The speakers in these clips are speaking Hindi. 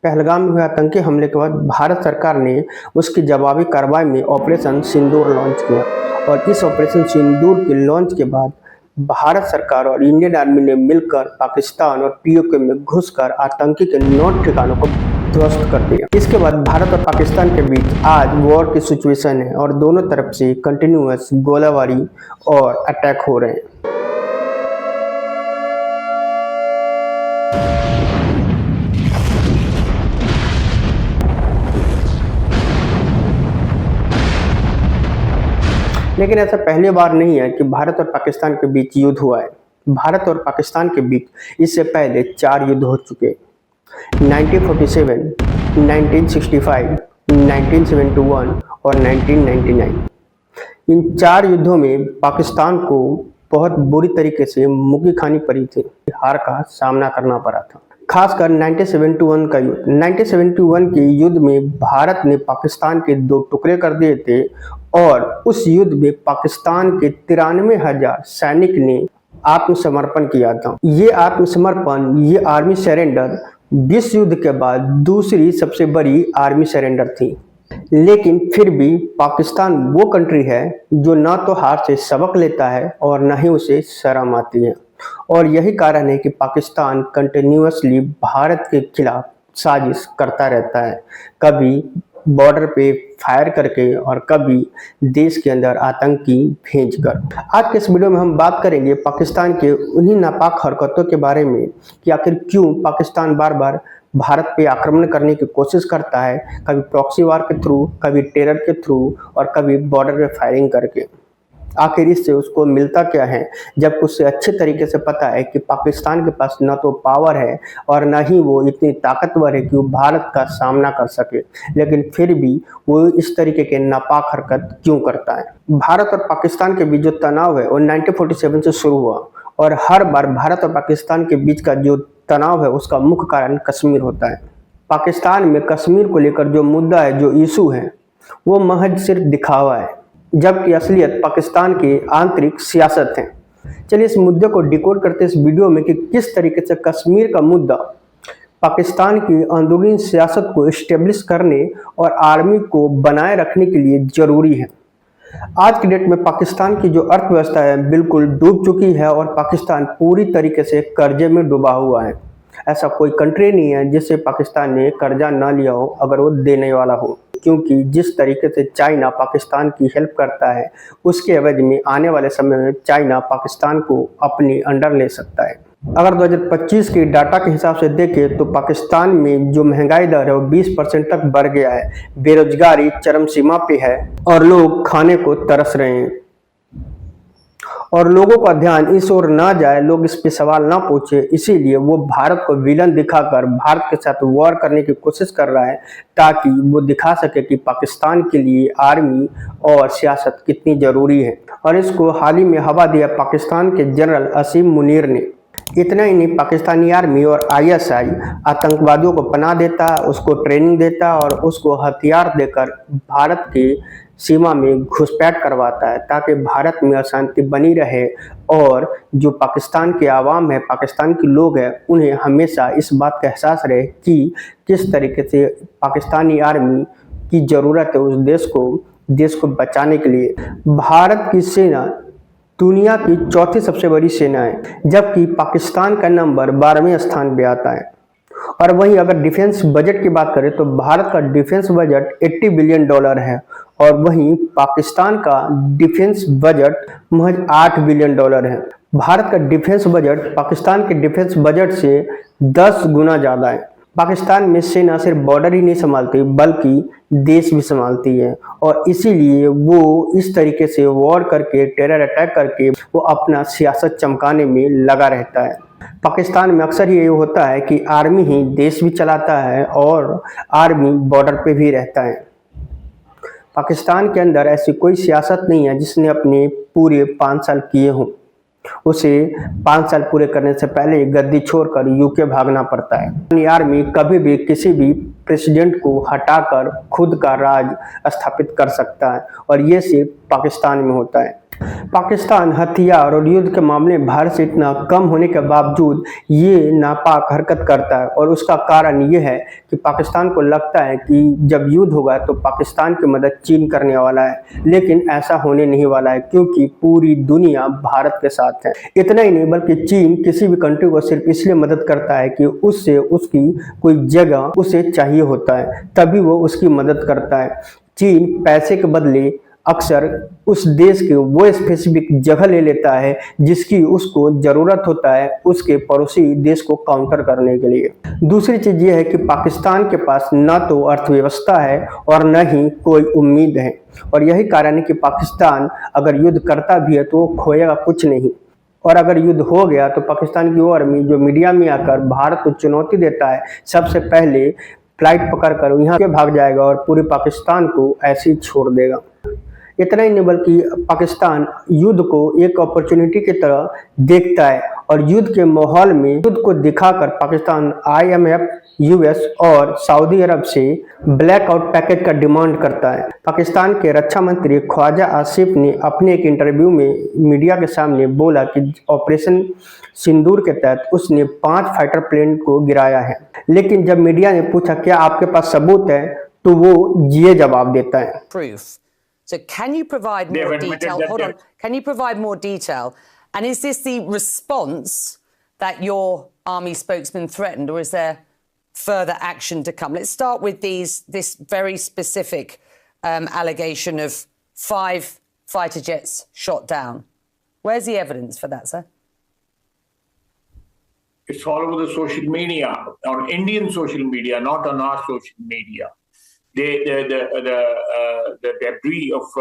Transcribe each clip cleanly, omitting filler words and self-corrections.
पहलगाम में हुए आतंकी हमले के बाद भारत सरकार ने उसकी जवाबी कार्रवाई में ऑपरेशन सिंदूर लॉन्च किया और इस ऑपरेशन सिंदूर के लॉन्च के बाद भारत सरकार और इंडियन आर्मी ने मिलकर पाकिस्तान और पीओके में घुसकर आतंकी के 9 ठिकानों को ध्वस्त कर दिया। इसके बाद भारत और पाकिस्तान के बीच आज वॉर की सिचुएशन है और दोनों तरफ से कंटिन्यूअस गोलाबारी और अटैक हो रहे हैं। लेकिन ऐसा पहली बार नहीं है कि भारत और पाकिस्तान के बीच युद्ध हुआ है। भारत और पाकिस्तान के बीच इससे पहले 4 युद्ध हो चुके। 1947, 1965, 1971 और 1999। इन 4 युद्धों में पाकिस्तान को बहुत बुरी तरीके से मुक्की खानी पड़ी थी, हार का सामना करना पड़ा था। खासकर 1971 का युद्ध। 1971 के युद्ध में भारत ने पाकिस्तान के 2 टुकड़े कर दिए थे और उस युद्ध में पाकिस्तान के 93,000 सैनिक ने आत्मसमर्पण किया था। ये आत्मसमर्पण, ये आर्मी सरेंडर विश्व युद्ध के बाद दूसरी सबसे बड़ी आर्मी सरेंडर थी। लेकिन फिर भी पाकिस्तान वो कंट्री है जो ना तो हार से सबक लेता है और ना ही उसे शर्म आती है। और यही कारण है कि पाकिस्तान कंटिन्यूअसली भारत के खिलाफ साजिश करता रहता है, कभी बॉर्डर पे फायर करके और कभी देश के अंदर आतंकी भेजकर। आज के इस वीडियो में हम बात करेंगे पाकिस्तान के उन्हीं नापाक हरकतों के बारे में कि आखिर क्यों पाकिस्तान बार बार भारत पे आक्रमण करने की कोशिश करता है, कभी प्रॉक्सी वार के थ्रू, कभी टेरर के थ्रू और कभी बॉर्डर पे फायरिंग करके। आखिर इससे उसको मिलता क्या है, जब उससे अच्छे तरीके से पता है कि पाकिस्तान के पास न तो पावर है और न ही वो इतनी ताकतवर है कि वो भारत का सामना कर सके, लेकिन फिर भी वो इस तरीके के नापाक हरकत क्यों करता है। भारत और पाकिस्तान के बीच जो तनाव है वो 1947 से शुरू हुआ और हर बार भारत और पाकिस्तान के बीच का जो तनाव है उसका मुख्य कारण कश्मीर होता है। पाकिस्तान में कश्मीर को लेकर जो मुद्दा है, जो इशू है, वो महज सिर्फ दिखावा है, जबकि असलियत पाकिस्तान की आंतरिक सियासत है। चलिए इस मुद्दे को डिकोड करते इस वीडियो में कि किस तरीके से कश्मीर का मुद्दा पाकिस्तान की अंदरूनी सियासत को एस्टेब्लिश करने और आर्मी को बनाए रखने के लिए जरूरी है। आज की डेट में पाकिस्तान की जो अर्थव्यवस्था है बिल्कुल डूब चुकी है और पाकिस्तान पूरी तरीके से कर्जे में डूबा हुआ है। ऐसा कोई कंट्री नहीं है जिससे पाकिस्तान ने कर्जा ना लिया हो अगर वो देने वाला हो, क्योंकि जिस तरीके से चाइना पाकिस्तान की हेल्प करता है उसके एवज में आने वाले समय में चाइना पाकिस्तान को अपने अंडर ले सकता है। अगर 2025 के डाटा के हिसाब से देखें तो पाकिस्तान में जो महंगाई दर है वो 20% तक बढ़ गया है, बेरोजगारी चरम सीमा पे है और लोग खाने को तरस रहे हैं। और लोगों का ध्यान इस ओर ना जाए, लोग इस पे सवाल ना पूछे, इसीलिए वो भारत को विलन दिखाकर भारत के साथ वॉर करने की कोशिश कर रहा है, ताकि वो दिखा सके कि पाकिस्तान के लिए आर्मी और सियासत कितनी जरूरी है। और इसको हाल ही में हवा दिया पाकिस्तान के जनरल असीम मुनीर ने। इतना ही नहीं, पाकिस्तानी आर्मी और आईएसआई आतंकवादियों को पनाह देता, उसको ट्रेनिंग देता और उसको हथियार देकर भारत के सीमा में घुसपैठ करवाता है, ताकि भारत में अशांति बनी रहे और जो पाकिस्तान के आवाम है, पाकिस्तान के लोग हैं, उन्हें हमेशा इस बात का एहसास रहे कि किस तरीके से पाकिस्तानी आर्मी की ज़रूरत है उस देश को बचाने के लिए। भारत की सेना दुनिया की 4थी सबसे बड़ी सेना है, जबकि पाकिस्तान का नंबर 12वें स्थान पे आता है। और वहीं अगर डिफेंस बजट की बात करें तो भारत का डिफेंस बजट $80 बिलियन है और वहीं पाकिस्तान का डिफेंस बजट महज $8 बिलियन है। भारत का डिफेंस बजट पाकिस्तान के डिफेंस बजट से 10 गुना ज़्यादा है। पाकिस्तान में सेना सिर्फ बॉर्डर ही नहीं संभालती बल्कि देश भी संभालती है और इसीलिए वो इस तरीके से वॉर करके, टेरर अटैक करके वो अपना सियासत चमकाने में लगा रहता है। पाकिस्तान में अक्सर ये होता है कि आर्मी ही देश भी चलाता है और आर्मी बॉर्डर पे भी रहता है। पाकिस्तान के अंदर ऐसी कोई सियासत नहीं है जिसने अपने पूरे 5 साल किए हों। उसे 5 साल पूरे करने से पहले गद्दी छोड़कर यूके भागना पड़ता है। आर्मी कभी भी किसी भी प्रेसिडेंट को हटाकर खुद का राज स्थापित कर सकता है, और ये सिर्फ पाकिस्तान में होता है। पाकिस्तान हथियार और युद्ध के मामले में भारत से इतना कम होने के बावजूद ये नापाक हरकत करता है, और उसका कारण ये है कि पाकिस्तान को लगता है कि जब युद्ध होगा तो पाकिस्तान की मदद चीन करने वाला है, लेकिन ऐसा होने नहीं वाला है, क्योंकि पूरी दुनिया भारत के साथ है। इतना ही नहीं बल्कि चीन किसी भी कंट्री को सिर्फ इसलिए मदद करता है कि उससे उसकी कोई जगह उसे चाहिए होता है, तभी वो उसकी मदद करता है। चीन पैसे के बदले अक्सर उस देश के वो स्पेसिफिक जगह ले लेता है जिसकी उसको जरूरत होता है उसके पड़ोसी देश को काउंटर करने के लिए। दूसरी चीज ये है कि पाकिस्तान के पास न तो अर्थव्यवस्था है और न ही कोई उम्मीद है, और यही कारण है कि पाकिस्तान अगर युद्ध करता भी है तो वो खोएगा कुछ नहीं, और अगर युद्ध हो गया तो पाकिस्तान की वो आर्मी जो मीडिया में आकर भारत को चुनौती देता है, सबसे पहले फ्लाइट पकड़कर यहाँ के भाग जाएगा और पूरे पाकिस्तान को ऐसे ही छोड़ देगा। इतना ही नहीं बल्कि पाकिस्तान युद्ध को एक अपॉर्चुनिटी की तरह देखता है, और युद्ध के माहौल में युद्ध को दिखाकर पाकिस्तान IMF, US और सऊदी अरब से ब्लैकआउट पैकेज का डिमांड करता है। पाकिस्तान के रक्षा मंत्री ख्वाजा आसिफ ने अपने एक इंटरव्यू में मीडिया के सामने बोला कि ऑपरेशन सिंदूर के तहत उसने 5 फाइटर प्लेन को गिराया है, लेकिन जब मीडिया ने पूछा क्या आपके पास सबूत है, तो वो ये जवाब देता है। So can you provide more detail? Hold on. Can you provide more detail? And is this the response that your army spokesman threatened, or is there further action to come? Let's start with this very specific allegation of 5 fighter jets shot down. Where's the evidence for that, sir? It's all over the social media, on Indian social media, not on our social media. The debris of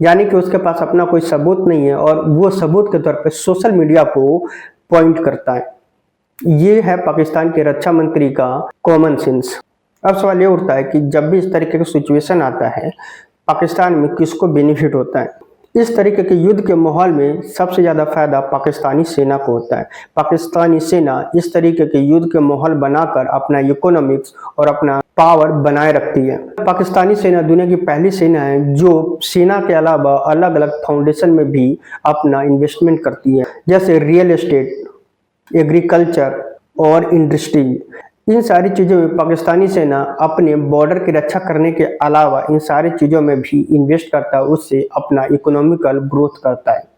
यानी कि उसके पास अपना कोई सबूत नहीं है, और वो सबूत के तौर पे सोशल मीडिया को पॉइंट करता है। ये है पाकिस्तान के रक्षा मंत्री का कॉमन सेंस। अब सवाल ये उठता है कि जब भी इस तरीके का सिचुएशन आता है, पाकिस्तान में किसको बेनिफिट होता है? इस तरीके के युद्ध के माहौल में सबसे ज़्यादा फायदा पाकिस्तानी सेना को होता है। पाकिस्तानी सेना इस तरीके के युद्ध के माहौल बनाकर अपना इकोनॉमिक्स और अपना पावर बनाए रखती है। पाकिस्तानी सेना दुनिया की पहली सेना है जो सेना के अलावा अलग अलग फाउंडेशन में भी अपना इन्वेस्टमेंट करती है, जैसे रियल एस्टेट, एग्रीकल्चर और इंडस्ट्री। इन सारी चीज़ों में पाकिस्तानी सेना अपने बॉर्डर की रक्षा करने के अलावा इन सारी चीज़ों में भी इन्वेस्ट करता है, उससे अपना इकोनॉमिकल ग्रोथ करता है।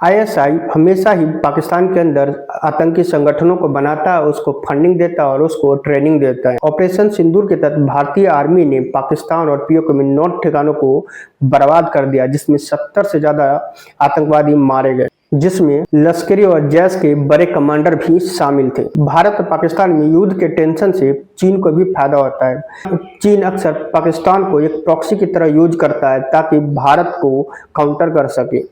ISI हमेशा ही पाकिस्तान के अंदर आतंकी संगठनों को बनाता है, उसको फंडिंग देता है और उसको ट्रेनिंग देता है। ऑपरेशन सिंदूर के तहत भारतीय आर्मी ने पाकिस्तान और POK में 9 ठिकानों को बर्बाद कर दिया, जिसमें 70 से ज़्यादा आतंकवादी मारे गए, जिसमें लश्करी और जैश के बड़े कमांडर भी शामिल थे। भारत और पाकिस्तान में युद्ध के टेंशन से चीन को भी फायदा होता है। चीन अक्सर पाकिस्तान को एक प्रॉक्सी की तरह यूज करता है ताकि भारत को काउंटर कर सके।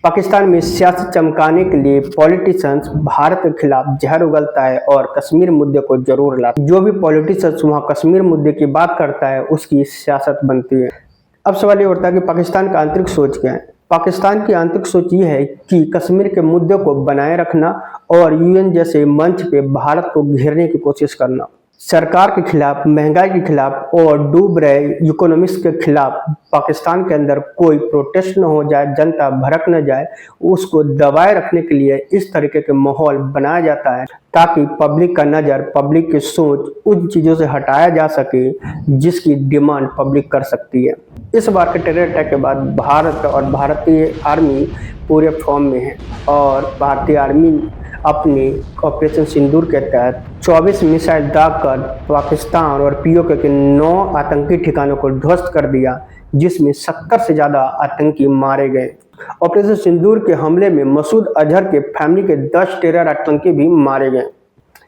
पाकिस्तान में सियासत चमकाने के लिए पॉलिटिशियंस भारत के खिलाफ जहर उगलता है और कश्मीर मुद्दे को जरूर लाता है। जो भी पॉलिटिशियंस वहाँ कश्मीर मुद्दे की बात करता है उसकी सियासत बनती है। अब सवाल ये उठता है कि पाकिस्तान का आंतरिक सोच क्या है? पाकिस्तान की आंतरिक सोच ये है कि कश्मीर के मुद्दे को बनाए रखना और UN जैसे मंच पे भारत को घेरने की कोशिश करना। सरकार के खिलाफ, महंगाई के खिलाफ और डूब रहे इकोनॉमिक्स के खिलाफ पाकिस्तान के अंदर कोई प्रोटेस्ट न हो जाए, जनता भड़क न जाए, उसको दबाए रखने के लिए इस तरीके के माहौल बनाया जाता है ताकि पब्लिक का नज़र, पब्लिक की सोच उन चीज़ों से हटाया जा सके जिसकी डिमांड पब्लिक कर सकती है। इस बार के टेरर अटैक के बाद भारत और भारतीय आर्मी पूरे फॉर्म में है, और भारतीय आर्मी अपने ऑपरेशन सिंदूर के तहत 24 मिसाइल दागकर पाकिस्तान और POK के 9 आतंकी ठिकानों को ध्वस्त कर दिया, जिसमें 70 से ज़्यादा आतंकी मारे गए। ऑपरेशन सिंदूर के हमले में मसूद अजहर के फैमिली के 10 टेरर आतंकी भी मारे गए।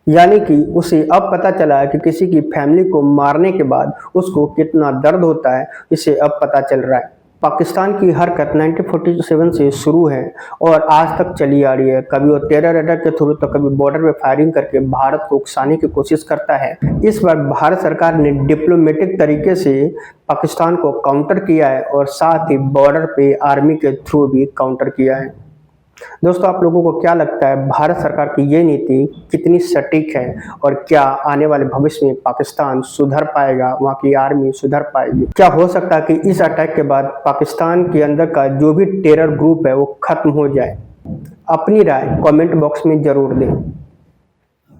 यानी कि उसे अब पता चला है कि किसी की फैमिली को मारने के बाद उसको कितना दर्द होता है, इसे अब पता चल रहा है। पाकिस्तान की हरकत 1947 से शुरू है और आज तक चली आ रही है। कभी वो टेरर अटैक के थ्रू तो कभी बॉर्डर पे फायरिंग करके भारत को उकसाने की कोशिश करता है। इस बार भारत सरकार ने डिप्लोमेटिक तरीके से पाकिस्तान को काउंटर किया है और साथ ही बॉर्डर पे आर्मी के थ्रू भी काउंटर किया है। दोस्तों, आप लोगों को क्या लगता है भारत सरकार की ये नीति कितनी सटीक है और क्या आने वाले भविष्य में पाकिस्तान सुधर पाएगा, वहाँ की आर्मी सुधर पाएगी? क्या हो सकता है कि इस अटैक के बाद पाकिस्तान के अंदर का जो भी टेरर ग्रुप है वो खत्म हो जाए? अपनी राय कमेंट बॉक्स में जरूर दें।